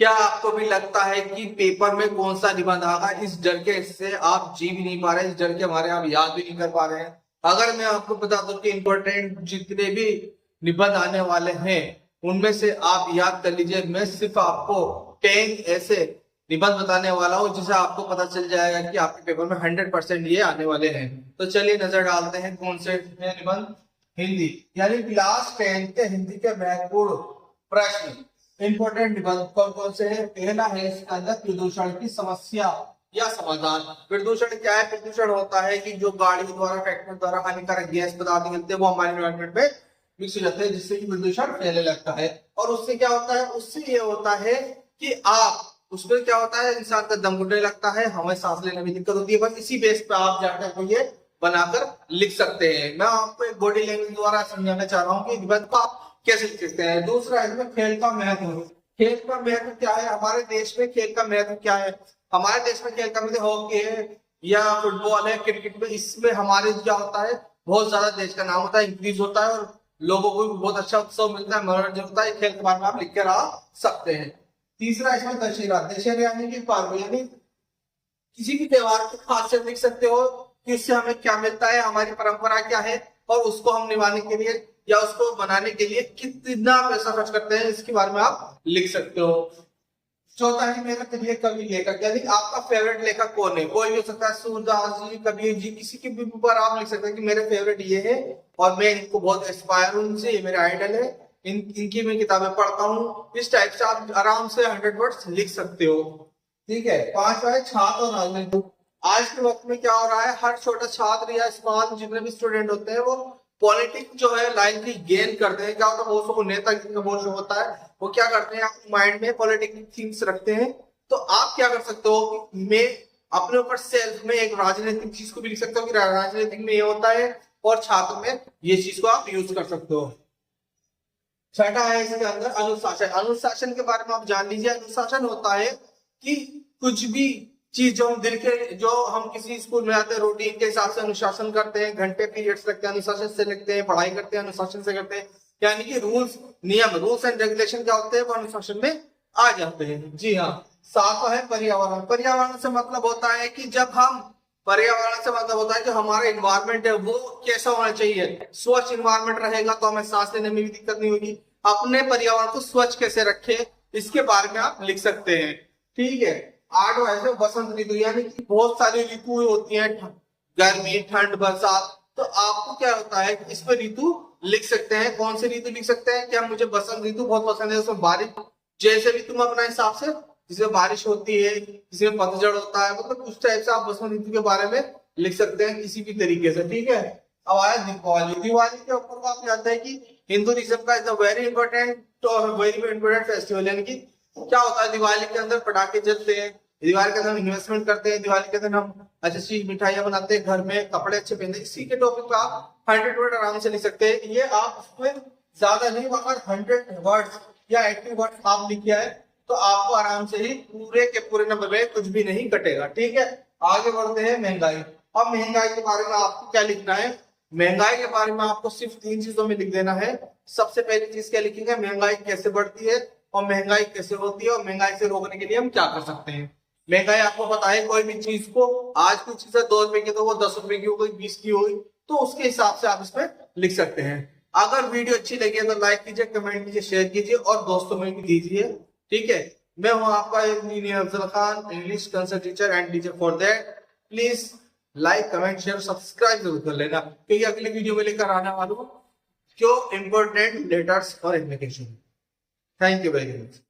क्या आपको भी लगता है कि पेपर में कौन सा निबंध आएगा, इस डर के से आप जी भी नहीं पा रहे, इस डर के हमारे आप याद भी नहीं कर पा रहे हैं। अगर मैं आपको बता दूं कि इंपॉर्टेंट जितने भी निबंध आने वाले हैं उनमें से आप याद कर लीजिए, मैं सिर्फ आपको 10 ऐसे निबंध बताने वाला हूँ जिसे आपको पता चल जाएगा कि आपके पेपर में 100% ये आने वाले हैं। तो चलिए नजर डालते हैं कौन से निबंध। हिंदी यानी क्लास 10 के हिंदी के महत्वपूर्ण प्रश्न, इंपोर्टेंट निबंध कौन कौन से हैं। पहला है इसके अंदर प्रदूषण की समस्या या समाधान। प्रदूषण क्या है? प्रदूषण होता है कि जो गाड़ी द्वारा, फैक्ट्री द्वारा हानिकारक गैस पदार्थ निकलते हैं वो हमारे एनवायरमेंट में मिक्स हो जाते हैं, जिससे कि प्रदूषण फैलने लगता है। और उससे क्या होता है? उससे ये होता है कि आप उसमें क्या होता है, इंसान का दम घुटने लगता है, हमें सांस लेने में दिक्कत होती है। बस इसी बेस पे आप जाकर ये बनाकर लिख सकते हैं। मैं आपको एक बॉडी लैंग्वेज द्वारा समझाना चाह रहा हूँ कि निबंध को आप कैसे लिख सकते हैं। दूसरा इसमें खेल का महत्व। खेल का महत्व क्या है? हमारे देश में खेल का महत्व क्या है? हमारे देश में खेल का महत्व हॉकी है या फुटबॉल है, क्रिकेट में, इसमें हमारे क्या होता है, बहुत ज्यादा देश का नाम होता है, इंक्रीज होता है और लोगों को भी बहुत अच्छा उत्सव मिलता है, मनोरंजन होता है। खेल के बारे में आप लिख कर आ सकते हैं। तीसरा इसमें दशहरा। दशहरा यानी कि पर्व, यानी किसी भी त्योहार की खासियत लिख सकते हो कि उससे हमें क्या मिलता है, हमारी परंपरा क्या है और उसको हम निभाने के लिए या उसको बनाने के लिए कितना पैसा खर्च करते हैं, इसके बारे में आप लिख सकते हो। चौथा है मेरा प्रिय कवि लेखक, यानी आपका फेवरेट लेखक कौन है। कोई भी हो सकता है, सूरदास जी, कबीर जी, किसी के भी ऊपर आप लिख सकते हैं कि मेरे फेवरेट ये है और मैं इनको बहुत इंस्पायर हूँ, इनसे, ये मेरे आइडल है, इनकी मैं किताबें पढ़ता हूँ। इस टाइप से आप आराम से 100 वर्ड्स लिख सकते हो। ठीक है। पांचवा है छात्र और राजनीति। आज के वक्त में क्या हो रहा है, हर छोटा छात्र या स्कॉल जितने भी स्टूडेंट होते हैं वो पॉलिटिक्स जो है लाइन की गेन करते हैं। क्या होता है, बहुत सौ नेता का बहुत शो होता है, वो क्या करते हैं, अपने माइंड में पॉलिटिकल थिंग्स रखते हैं। तो आप क्या कर सकते हो कि मैं अपने ऊपर सेल्फ में एक राजनीतिक चीज को भी लिख सकता हूँ कि राजनीतिक में ये होता है और छात्र में ये चीज को आप यूज कर सकते हो। छठा है इसके अंदर अनुशासन। अनुशासन के बारे में आप जान लीजिए। अनुशासन होता है कि कुछ भी चीज जो हम दिल के, जो हम किसी स्कूल में आते हैं रूटीन के हिसाब से अनुशासन करते हैं, घंटे पीरियड्स लगते हैं, अनुशासन से लिखते हैं, पढ़ाई करते हैं, अनुशासन से करते हैं, यानी कि रूल्स नियम, रूल्स एंड रेगुलेशन क्या होते हैं, वो अनुशासन में आ जाते हैं। जी हाँ। सातवां है पर्यावरण। पर्यावरण से मतलब होता है कि जब हम, पर्यावरण से मतलब होता है कि हमारा इन्वायरमेंट है वो कैसा होना चाहिए। स्वच्छ इन्वायरमेंट रहेगा तो हमें सांस लेने में भी दिक्कत नहीं होगी। अपने पर्यावरण को स्वच्छ कैसे रखे, इसके बारे में आप लिख सकते हैं। ठीक है। आठवां है बसंत ऋतु, यानी कि बहुत सारी ऋतुएं होती हैं, गर्मी, ठंड, बरसात। तो आपको क्या होता है, इस पर ऋतु लिख सकते हैं। कौन सी ऋतु लिख सकते हैं? क्या मुझे बसंत ऋतु बहुत पसंद है, उसमें बारिश, जैसे भी तुम अपने हिसाब से, जिसमें बारिश होती है, जिसमें पतझड़ होता है, मतलब उस टाइप से आप बसंत ऋतु के बारे में लिख सकते हैं किसी भी तरीके से। ठीक है। अब आया दीपावली। दिवाली के ऊपर आप जानते हैं कि हिंदुइज्म का is a very important festival, यानी कि क्या होता है, दिवाली के अंदर पटाखे जलते हैं, दिवाली के अंदर हम इन्वेस्टमेंट करते हैं, दिवाली के अंदर हम अच्छी सी मिठाइयां बनाते हैं, घर में कपड़े अच्छे पहनते हैं। इसी के टॉपिक पे आप 100 वर्ड आराम से लिख सकते हैं। ये आप उसमें ज्यादा नहीं, अगर 100 वर्ड्स या 80 वर्ड्स आप लिखे है तो आपको आराम से ही पूरे के पूरे नंबर में कुछ भी नहीं कटेगा। ठीक है। आगे बढ़ते हैं महंगाई। अब महंगाई के बारे में आपको क्या लिखना है? महंगाई के बारे में आपको सिर्फ 3 चीजों में लिख देना है। सबसे पहली चीज क्या लिखेंगे, महंगाई कैसे बढ़ती है और महंगाई कैसे होती है और महंगाई से रोकने के लिए हम क्या कर सकते हैं। महंगाई आपको पता है, कोई भी चीज को आज की चीज 2 रुपए की तो वो 10 रुपए की हो गई, 20 की हो गई, तो उसके हिसाब से आप इसमें लिख सकते हैं। अगर वीडियो अच्छी लगी तो लाइक कीजिए, कमेंट कीजिए, शेयर कीजिए और दोस्तों में भी दीजिए। ठीक है। मैं हूं आपका engineer Afzal Khan, English consult teacher and teacher for that. Please like, comment, share, subscribe जरूर कर लेना, क्योंकि अगली वीडियो में लेकर आने वाला हूं क्यों इंपोर्टेंट लेटर्स और application. Thank you very much.